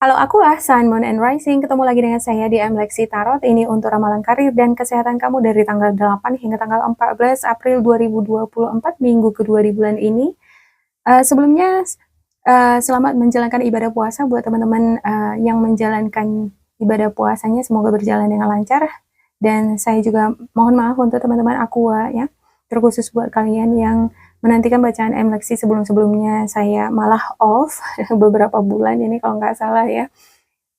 Halo aku Sun, Moon and Rising, ketemu lagi dengan saya di Lexi Tarot. Ini untuk ramalan karir dan kesehatan kamu dari tanggal 8 hingga tanggal 14 April 2024, minggu kedua di bulan ini. Sebelumnya, selamat menjalankan ibadah puasa buat teman-teman yang menjalankan ibadah puasanya, semoga berjalan dengan lancar. Dan saya juga mohon maaf untuk teman-teman Aqua ya, terkhusus buat kalian yang menantikan bacaan Lexi sebelum-sebelumnya saya malah off beberapa bulan ini kalau nggak salah ya.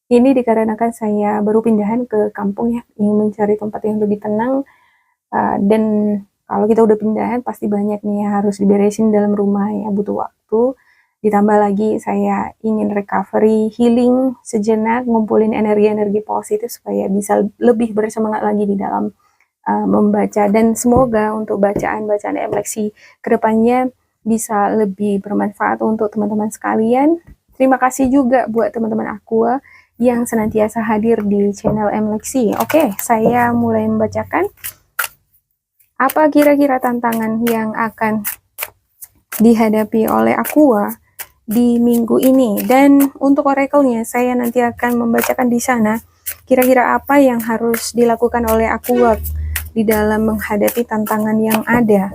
Ini dikarenakan saya baru pindahan ke kampung ya, ingin mencari tempat yang lebih tenang, dan kalau kita udah pindahan pasti banyak nih yang harus diberesin dalam rumah ya, butuh waktu. Ditambah lagi saya ingin recovery, healing sejenak, ngumpulin energi-energi positif supaya bisa lebih bersemangat lagi di dalam membaca, dan semoga untuk bacaan-bacaan MLexi kedepannya bisa lebih bermanfaat untuk teman-teman sekalian. Terima kasih juga buat teman-teman Aqua yang senantiasa hadir di channel MLexi. Oke, saya mulai membacakan. Apa kira-kira tantangan yang akan dihadapi oleh Aqua di minggu ini? Dan untuk oracle-nya saya nanti akan membacakan di sana kira-kira apa yang harus dilakukan oleh Aqua di dalam menghadapi tantangan yang ada.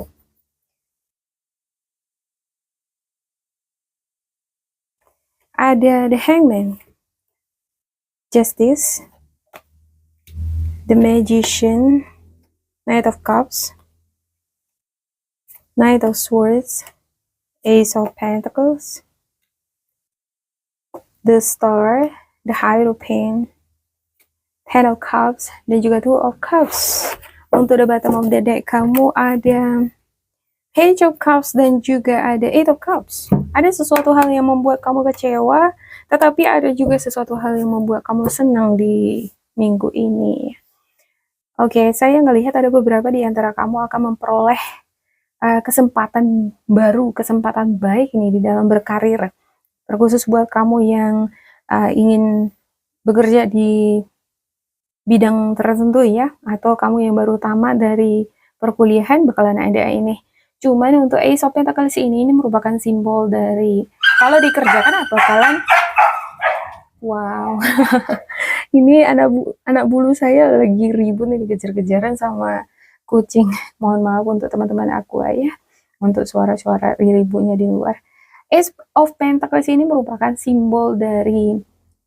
Ada The Hangman, Justice, The Magician, Knight of Cups, Knight of Swords, Ace of Pentacles, The Star, The Hierophant, Ten of Cups, dan juga Two of Cups. Untuk the bottom of the deck kamu ada Page of Cups dan juga ada Eight of Cups. Ada sesuatu hal yang membuat kamu kecewa, tetapi ada juga sesuatu hal yang membuat kamu senang di minggu ini. Oke, saya ngelihat ada beberapa di antara kamu akan memperoleh kesempatan baru, kesempatan baik nih di dalam berkarir. Terkhusus buat kamu yang ingin bekerja di bidang tertentu ya, atau kamu yang baru tamat dari perkuliahan bakalan ada ini. Cuman untuk Ace of Pentacles ini merupakan simbol dari kalau dikerjakan atau kalian, wow, ini anak bulu saya lagi ribut nih, dikejar-kejaran sama kucing. Mohon maaf untuk teman-teman aku ya, untuk suara-suara ributnya di luar. Ace of Pentacles ini merupakan simbol dari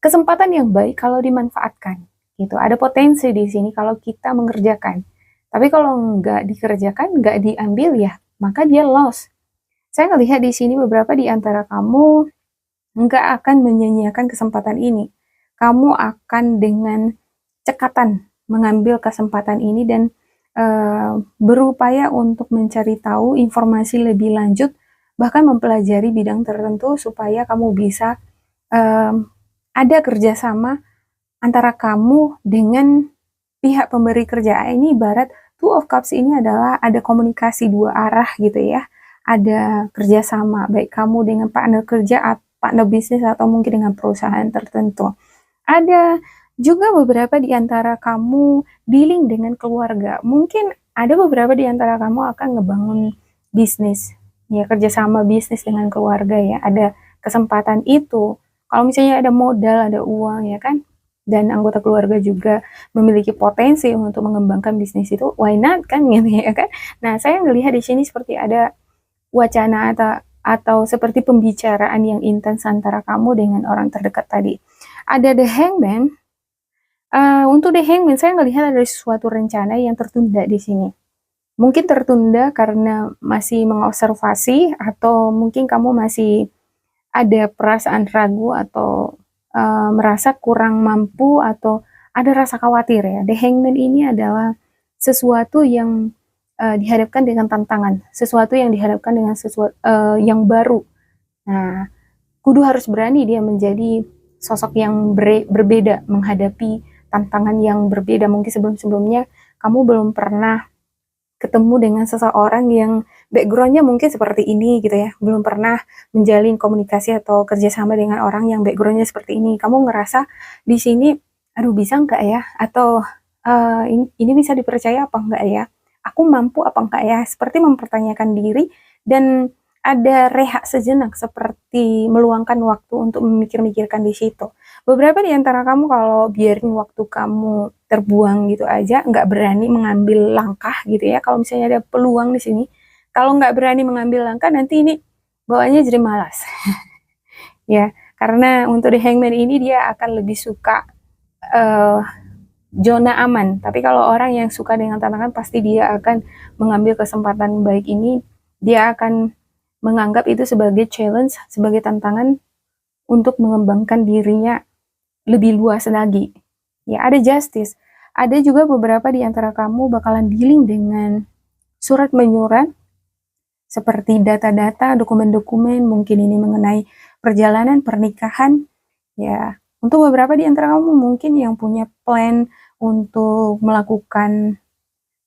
kesempatan yang baik kalau dimanfaatkan. Gitu. Ada potensi di sini kalau kita mengerjakan. Tapi kalau nggak dikerjakan, nggak diambil ya, maka dia loss. Saya ngelihat di sini beberapa di antara kamu nggak akan menyia-nyiakan kesempatan ini. Kamu akan dengan cekatan mengambil kesempatan ini dan berupaya untuk mencari tahu informasi lebih lanjut, bahkan mempelajari bidang tertentu supaya kamu bisa ada kerjasama antara kamu dengan pihak pemberi kerja. Ini ibarat Two of Cups ini adalah ada komunikasi dua arah gitu ya. Ada kerjasama, baik kamu dengan partner kerja, partner bisnis, atau mungkin dengan perusahaan tertentu. Ada juga beberapa di antara kamu dealing dengan keluarga. Mungkin ada beberapa di antara kamu akan ngebangun bisnis, ya kerjasama bisnis dengan keluarga ya. Ada kesempatan itu. Kalau misalnya ada modal, ada uang ya kan, dan anggota keluarga juga memiliki potensi untuk mengembangkan bisnis itu, why not kan gitu ya kan. Nah, saya melihat di sini seperti ada wacana atau seperti pembicaraan yang intens antara kamu dengan orang terdekat tadi. Ada The Hangman. Untuk The Hangman, saya melihat ada sesuatu rencana yang tertunda di sini. Mungkin tertunda karena masih mengobservasi, atau mungkin kamu masih ada perasaan ragu atau merasa kurang mampu, atau ada rasa khawatir ya. The Hangman ini adalah sesuatu yang dihadapkan dengan tantangan, sesuatu yang dihadapkan dengan sesuatu yang baru. Nah, kudu harus berani dia menjadi sosok yang berbeda, menghadapi tantangan yang berbeda. Mungkin sebelum-sebelumnya kamu belum pernah ketemu dengan seseorang yang backgroundnya mungkin seperti ini gitu ya, belum pernah menjalin komunikasi atau kerjasama dengan orang yang backgroundnya seperti ini. Kamu ngerasa di sini, aduh bisa nggak ya, atau ini bisa dipercaya apa enggak ya, aku mampu apa enggak ya, seperti mempertanyakan diri. Dan ada rehat sejenak seperti meluangkan waktu untuk memikir-mikirkan di situ. Beberapa di antara kamu kalau biarin waktu kamu terbuang gitu aja, nggak berani mengambil langkah gitu ya. Kalau misalnya ada peluang di sini, kalau nggak berani mengambil langkah nanti ini bawaannya jadi malas. Ya, karena untuk The Hangman ini dia akan lebih suka uh, zona aman. Tapi kalau orang yang suka dengan tantangan pasti dia akan mengambil kesempatan baik ini. Dia akan menganggap itu sebagai challenge, sebagai tantangan untuk mengembangkan dirinya lebih luas lagi. Ya, ada justice. Ada juga beberapa di antara kamu bakalan dealing dengan surat menyurat seperti data-data, dokumen-dokumen, mungkin ini mengenai perjalanan pernikahan. Ya, untuk beberapa di antara kamu mungkin yang punya plan untuk melakukan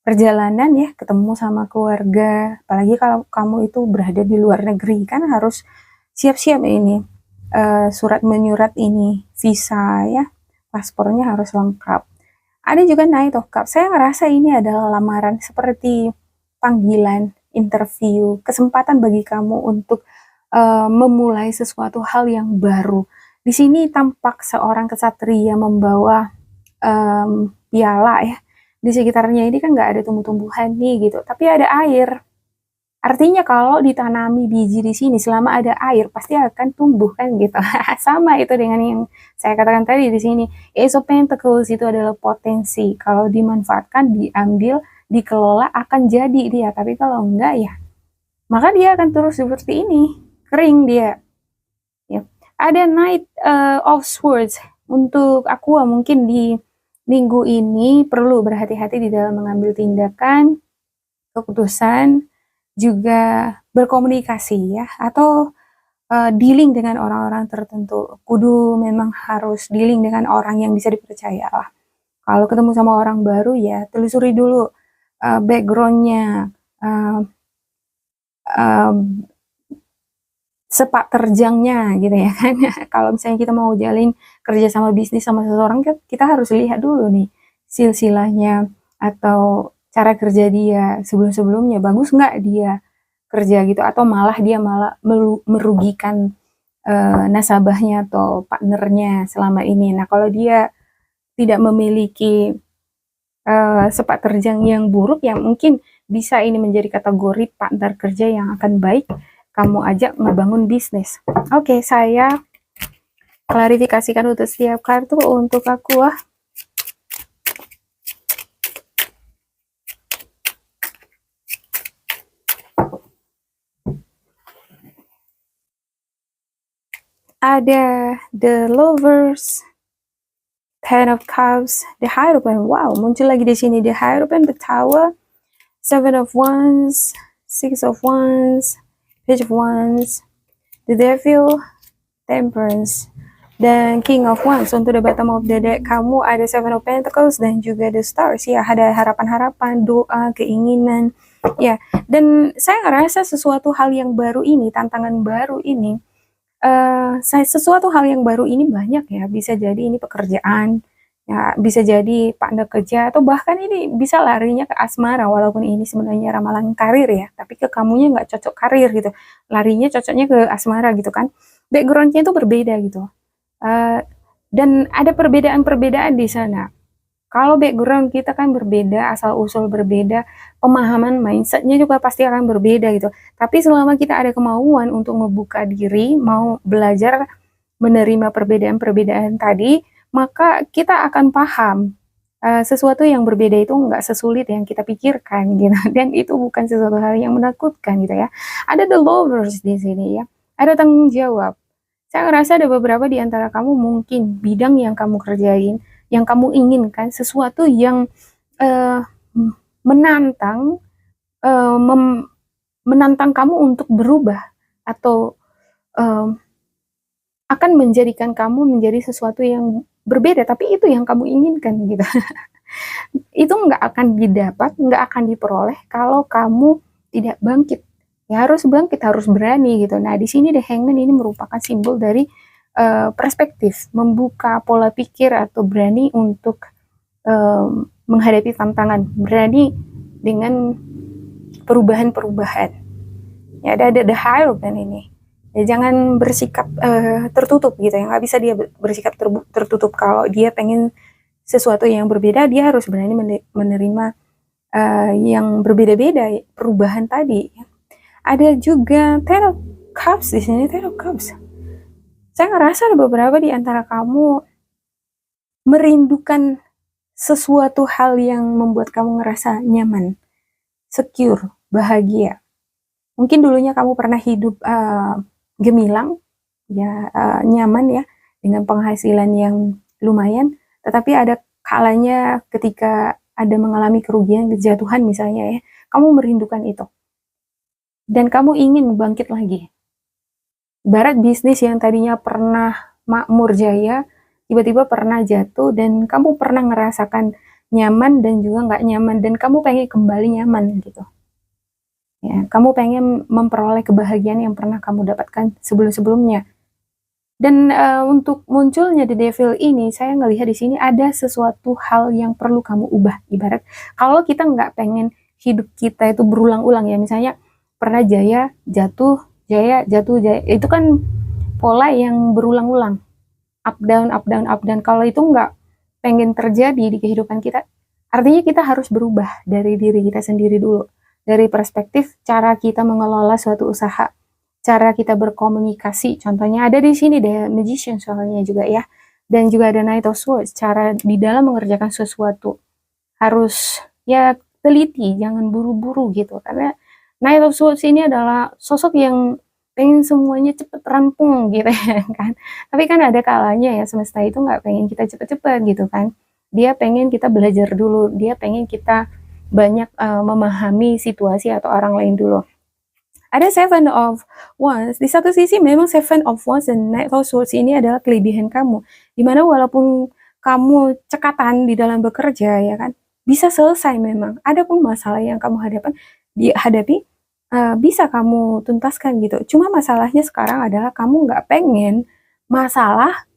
perjalanan ya, ketemu sama keluarga, apalagi kalau kamu itu berada di luar negeri, kan harus siap-siap ini, surat menyurat ini, visa ya, paspornya harus lengkap. Ada juga Knight of Cups, saya ngerasa ini adalah lamaran seperti panggilan, interview, kesempatan bagi kamu untuk memulai sesuatu hal yang baru. Di sini tampak seorang kesatria membawa piala ya. Di sekitarnya ini kan nggak ada tumbuh-tumbuhan nih gitu, tapi ada air. Artinya kalau ditanami biji di sini selama ada air pasti akan tumbuh kan gitu. Sama itu dengan yang saya katakan tadi di sini. Ace of Pentacles itu adalah potensi. Kalau dimanfaatkan, diambil, dikelola akan jadi dia. Tapi kalau enggak ya, maka dia akan terus seperti ini. Kering dia. Ya. Ada Knight of Swords. Untuk Aqua mungkin di minggu ini perlu berhati-hati di dalam mengambil tindakan, keputusan, juga berkomunikasi ya, atau dealing dengan orang-orang tertentu. Kudu memang harus dealing dengan orang yang bisa dipercaya lah. Kalau ketemu sama orang baru ya telusuri dulu backgroundnya, uh, uh, sepak terjangnya gitu ya kan. Kalau misalnya kita mau jalin kerja sama bisnis sama seseorang, kita harus lihat dulu nih silsilahnya atau cara kerja dia sebelum-sebelumnya, bagus nggak dia kerja gitu, atau malah dia malah merugikan nasabahnya atau partnernya selama ini. Nah kalau dia tidak memiliki sepak terjang yang buruk, ya mungkin bisa ini menjadi kategori partner kerja yang akan baik kamu ajak ngebangun bisnis. Oke, saya klarifikasikan untuk setiap kartu untuk aku. Ada The Lovers, Ten of Cups, The Hierophant. Wow, muncul lagi di sini The Hierophant, The Tower, Seven of Wands, Six of Wands, Page of Wands, The Devil, Temperance, dan King of Wands. Untuk the bottom of the deck kamu ada Seven of Pentacles dan juga The Stars ya. Ada harapan-harapan, doa, keinginan ya. Dan saya ngerasa sesuatu hal yang baru ini, tantangan baru ini, sesuatu hal yang baru ini banyak ya. Bisa jadi ini pekerjaan ya, bisa jadi partner kerja, atau bahkan ini bisa larinya ke asmara, walaupun ini sebenarnya ramalan karir ya, tapi ke kamunya nggak cocok karir gitu, larinya cocoknya ke asmara gitu kan. Backgroundnya itu berbeda gitu. Dan ada perbedaan-perbedaan di sana. Kalau background kita kan berbeda, asal usul berbeda, pemahaman mindsetnya juga pasti akan berbeda gitu. Tapi selama kita ada kemauan untuk membuka diri, mau belajar menerima perbedaan-perbedaan tadi, maka kita akan paham sesuatu yang berbeda itu nggak sesulit yang kita pikirkan gitu. Dan itu bukan sesuatu hal yang menakutkan gitu ya. Ada the lovers di sini ya. Ada tanggung jawab. Saya ngerasa ada beberapa di antara kamu mungkin bidang yang kamu kerjain, yang kamu inginkan, sesuatu yang menantang, menantang kamu untuk berubah, atau akan menjadikan kamu menjadi sesuatu yang berbeda, tapi itu yang kamu inginkan gitu. Itu nggak akan didapat, nggak akan diperoleh kalau kamu tidak bangkit. Ya harus bangkit, harus berani gitu. Nah di sini The Hangman ini merupakan simbol dari perspektif, membuka pola pikir atau berani untuk menghadapi tantangan, berani dengan perubahan-perubahan. Ya, ada the Hierophant ini. Ya, jangan bersikap tertutup gitu ya. Nggak bisa dia bersikap tertutup. Kalau dia pengen sesuatu yang berbeda, dia harus berani menerima yang berbeda-beda, perubahan tadi. Ada juga Ten of Cups di sini, Ten of Cups. Saya ngerasa ada beberapa di antara kamu merindukan sesuatu hal yang membuat kamu ngerasa nyaman, secure, bahagia. Mungkin dulunya kamu pernah hidup gemilang, ya nyaman ya, dengan penghasilan yang lumayan, tetapi ada kalanya ketika ada mengalami kerugian, kejatuhan misalnya ya, kamu merindukan itu. Dan kamu ingin bangkit lagi. Ibarat bisnis yang tadinya pernah makmur jaya, tiba-tiba pernah jatuh, dan kamu pernah ngerasakan nyaman dan juga nggak nyaman, dan kamu pengen kembali nyaman gitu. Ya, kamu pengen memperoleh kebahagiaan yang pernah kamu dapatkan sebelum-sebelumnya. Dan untuk munculnya The Devil ini, saya ngelihat di sini ada sesuatu hal yang perlu kamu ubah. Ibarat kalau kita nggak pengen hidup kita itu berulang-ulang ya, misalnya pernah jaya, jatuh, jaya, jatuh, jaya. Itu kan pola yang berulang-ulang. Up, down, up, down, up, down. Kalau itu nggak pengen terjadi di kehidupan kita, artinya kita harus berubah dari diri kita sendiri dulu. Dari perspektif cara kita mengelola suatu usaha, cara kita berkomunikasi. Contohnya ada di sini The Magician soalnya juga ya. Dan juga ada Knight of Swords, cara di dalam mengerjakan sesuatu. Harus ya teliti, jangan buru-buru gitu. Karena Knight of Swords ini adalah sosok yang pengen semuanya cepet rampung gitu ya kan. Tapi kan ada kalanya ya semesta itu nggak pengen kita cepet-cepet gitu kan. Dia pengen kita belajar dulu, dia pengen kita banyak memahami situasi atau orang lain dulu. Ada Seven of Wands. Di satu sisi memang Seven of Wands dan Knight of Swords ini adalah kelebihan kamu. Dimana walaupun kamu cekatan di dalam bekerja ya kan, bisa selesai memang. Ada pun masalah yang kamu hadapi bisa kamu tuntaskan gitu. Cuma masalahnya sekarang adalah kamu nggak pengen masalah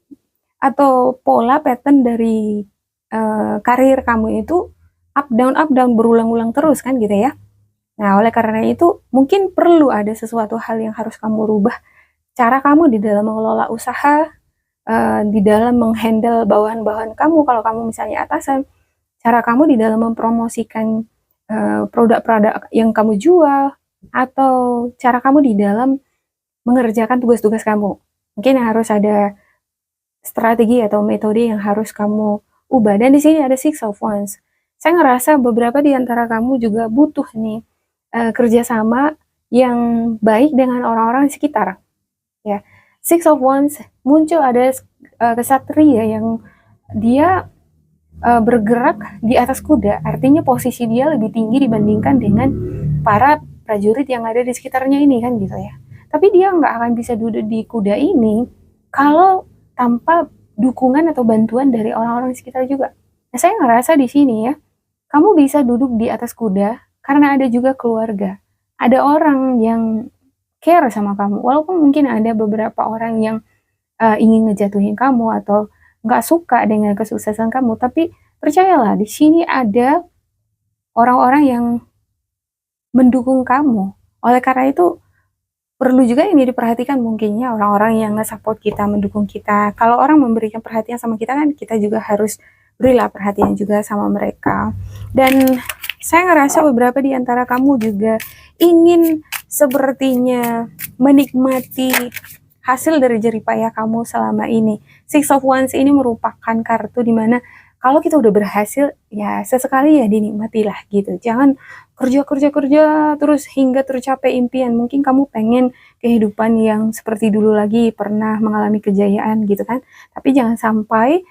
atau pola pattern dari karir kamu itu up down berulang-ulang terus kan gitu ya. Nah, oleh karena itu mungkin perlu ada sesuatu hal yang harus kamu rubah. Cara kamu di dalam mengelola usaha, di dalam menghandle bawahan-bawahan kamu kalau kamu misalnya atasan, cara kamu di dalam mempromosikan produk-produk yang kamu jual, atau cara kamu di dalam mengerjakan tugas-tugas kamu. Mungkin harus ada strategi atau metode yang harus kamu ubah. Dan di sini ada Six of Wands. Saya ngerasa beberapa di antara kamu juga butuh nih kerjasama yang baik dengan orang-orang di sekitar. Ya, Six of Wands muncul ada kesatria yang dia bergerak di atas kuda. Artinya posisi dia lebih tinggi dibandingkan dengan para prajurit yang ada di sekitarnya ini kan gitu ya. Tapi dia nggak akan bisa duduk di kuda ini kalau tanpa dukungan atau bantuan dari orang-orang di sekitar juga. Nah, saya ngerasa di sini ya, kamu bisa duduk di atas kuda karena ada juga keluarga. Ada orang yang care sama kamu. Walaupun mungkin ada beberapa orang yang ingin ngejatuhin kamu atau nggak suka dengan kesuksesan kamu, tapi percayalah di sini ada orang-orang yang mendukung kamu. Oleh karena itu perlu juga ini diperhatikan mungkinnya orang-orang yang nge-support kita, mendukung kita. Kalau orang memberikan perhatian sama kita kan kita juga harus berilah perhatian juga sama mereka. Dan saya ngerasa beberapa di antara kamu juga ingin sepertinya menikmati hasil dari jeripayah kamu selama ini. Six of Wands ini merupakan kartu dimana kalau kita udah berhasil, ya sesekali ya dinikmatilah gitu. Jangan kerja terus hingga tercapai impian. Mungkin kamu pengen kehidupan yang seperti dulu lagi, pernah mengalami kejayaan gitu kan. Tapi jangan sampai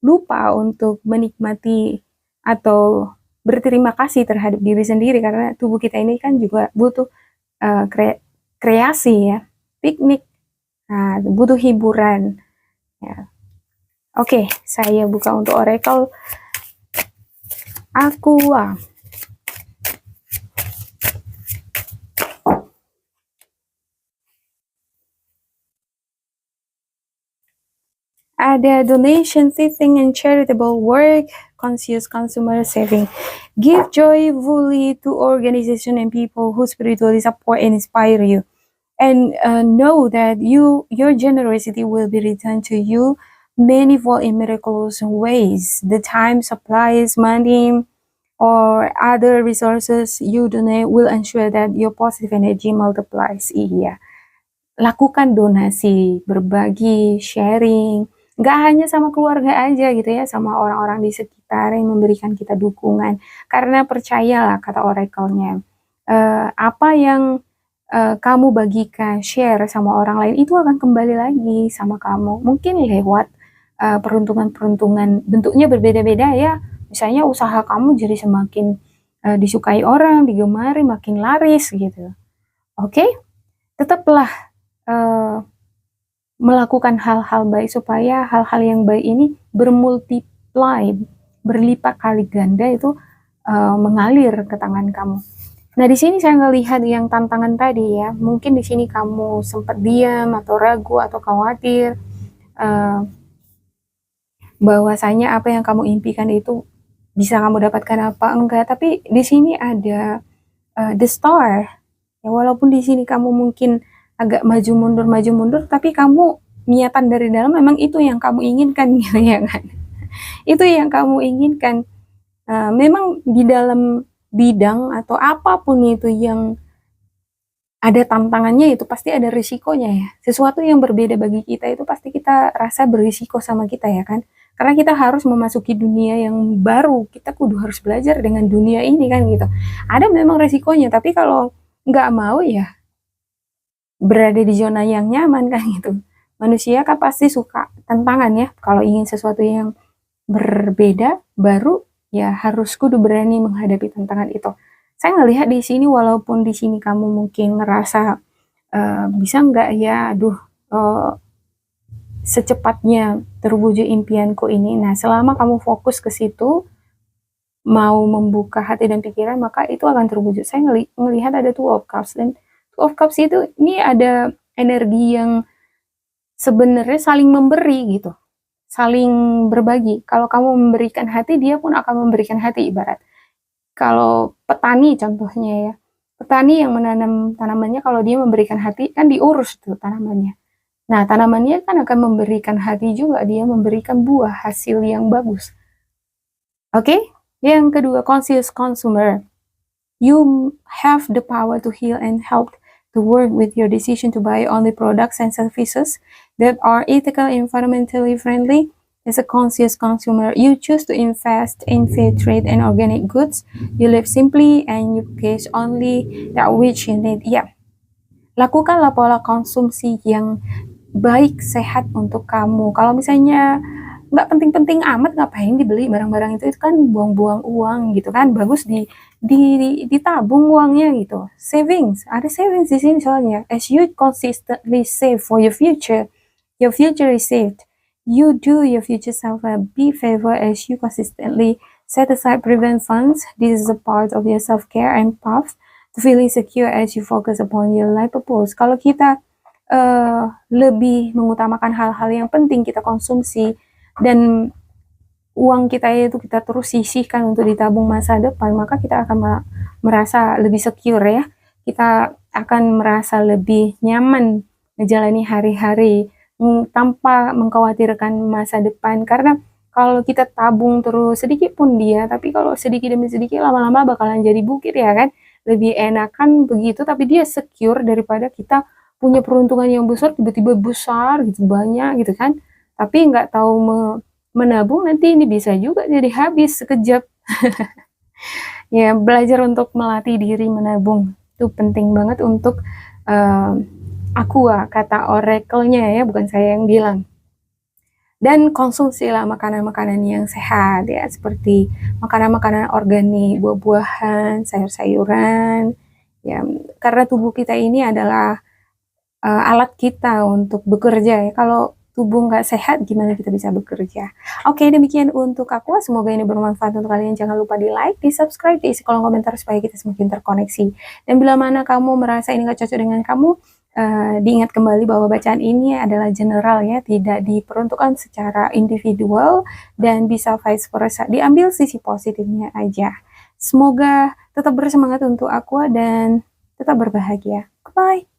lupa untuk menikmati atau berterima kasih terhadap diri sendiri karena tubuh kita ini kan juga butuh kreasi ya, piknik, butuh hiburan ya. Oke, saya buka untuk Oracle Aqua. Ada donation, tithing, and charitable work, conscious consumer saving. Give joyfully to organizations and people who spiritually support and inspire you. And know that your generosity will be returned to you manifold in miraculous ways. The time, supplies, money, or other resources you donate will ensure that your positive energy multiplies. Iya. Lakukan donasi, berbagi, sharing, nggak hanya sama keluarga aja gitu ya, sama orang-orang di sekitar yang memberikan kita dukungan. Karena percayalah kata oracle-nya, apa yang kamu bagikan, share sama orang lain itu akan kembali lagi sama kamu. Mungkin lewat peruntungan-peruntungan bentuknya berbeda-beda ya. Misalnya usaha kamu jadi semakin disukai orang, digemari, makin laris gitu. Oke? Tetaplah melakukan hal-hal baik supaya hal-hal yang baik ini bermultiply, berlipat kali ganda itu mengalir ke tangan kamu. Nah, di sini saya ngelihat yang tantangan tadi ya. Mungkin di sini kamu sempat diam atau ragu atau khawatir bahwasanya apa yang kamu impikan itu bisa kamu dapatkan apa enggak. Tapi di sini ada the star. Ya, walaupun di sini kamu mungkin agak maju mundur, tapi kamu niatan dari dalam memang itu yang kamu inginkan gitu ya kan. Itu yang kamu inginkan. Memang di dalam bidang atau apapun itu yang ada tantangannya itu pasti ada risikonya ya. Sesuatu yang berbeda bagi kita itu pasti kita rasa berisiko sama kita ya kan. Karena kita harus memasuki dunia yang baru, kita kudu harus belajar dengan dunia ini kan gitu. Ada memang risikonya, tapi kalau nggak mau ya berada di zona yang nyaman kan gitu. Manusia kan pasti suka tantangan ya. Kalau ingin sesuatu yang berbeda, baru, ya harus kudu berani menghadapi tantangan itu. Saya ngelihat di sini walaupun di sini kamu mungkin ngerasa bisa nggak ya, aduh secepatnya terwujud impianku ini. Nah, selama kamu fokus ke situ, mau membuka hati dan pikiran, maka itu akan terwujud. Saya ngelihat ada Two of Cups, dan Two of Cups itu ini ada energi yang sebenarnya saling memberi gitu, saling berbagi. Kalau kamu memberikan hati, dia pun akan memberikan hati, ibarat. Kalau petani contohnya ya, petani yang menanam tanamannya, kalau dia memberikan hati, kan diurus tuh tanamannya. Nah, tanamannya kan akan memberikan hati juga, dia memberikan buah hasil yang bagus. Oke? Yang kedua, conscious consumer. You have the power to heal and help to work with your decision to buy only products and services that are ethical, environmentally friendly. As a conscious consumer, you choose to invest in fair trade and organic goods. You live simply and you purchase only that which you need. Ya, lakukanlah pola konsumsi yang baik, sehat untuk kamu. Kalau misalnya nggak penting-penting amat, ngapain dibeli barang-barang itu kan buang-buang uang gitu kan. Bagus ditabung uangnya gitu. Savings, ada savings di sini soalnya. As you consistently save for your future is saved. You do your future self a big favor as you consistently set aside prevent funds. This is a part of your self-care and path to feeling secure as you focus upon your life purpose. Kalau kita lebih mengutamakan hal-hal yang penting kita konsumsi, dan uang kita itu kita terus sisihkan untuk ditabung masa depan, maka kita akan merasa lebih secure ya. Kita akan merasa lebih nyaman menjalani hari-hari tanpa mengkhawatirkan masa depan. Karena kalau kita tabung terus sedikit pun dia, tapi kalau sedikit demi sedikit lama-lama bakalan jadi bukit ya kan. Lebih enakan begitu, tapi dia secure daripada kita punya peruntungan yang besar, tiba-tiba besar gitu, banyak gitu kan, tapi nggak tahu menabung, nanti ini bisa juga jadi habis sekejap. Ya, belajar untuk melatih diri menabung itu penting banget untuk Aqua, kata oracle-nya ya, bukan saya yang bilang. Dan konsumsilah makanan-makanan yang sehat ya, seperti makanan-makanan organik, buah-buahan, sayur-sayuran ya, karena tubuh kita ini adalah alat kita untuk bekerja ya. Kalau tubuh nggak sehat, gimana kita bisa bekerja? Oke, demikian untuk aku. Semoga ini bermanfaat untuk kalian. Jangan lupa di like, di subscribe, diisi kolom komentar supaya kita semakin terkoneksi. Dan bila mana kamu merasa ini nggak cocok dengan kamu, diingat kembali bahwa bacaan ini adalah general ya, tidak diperuntukkan secara individual dan bisa vice versa. Diambil sisi positifnya aja. Semoga tetap bersemangat untuk Aqua dan tetap berbahagia. Goodbye.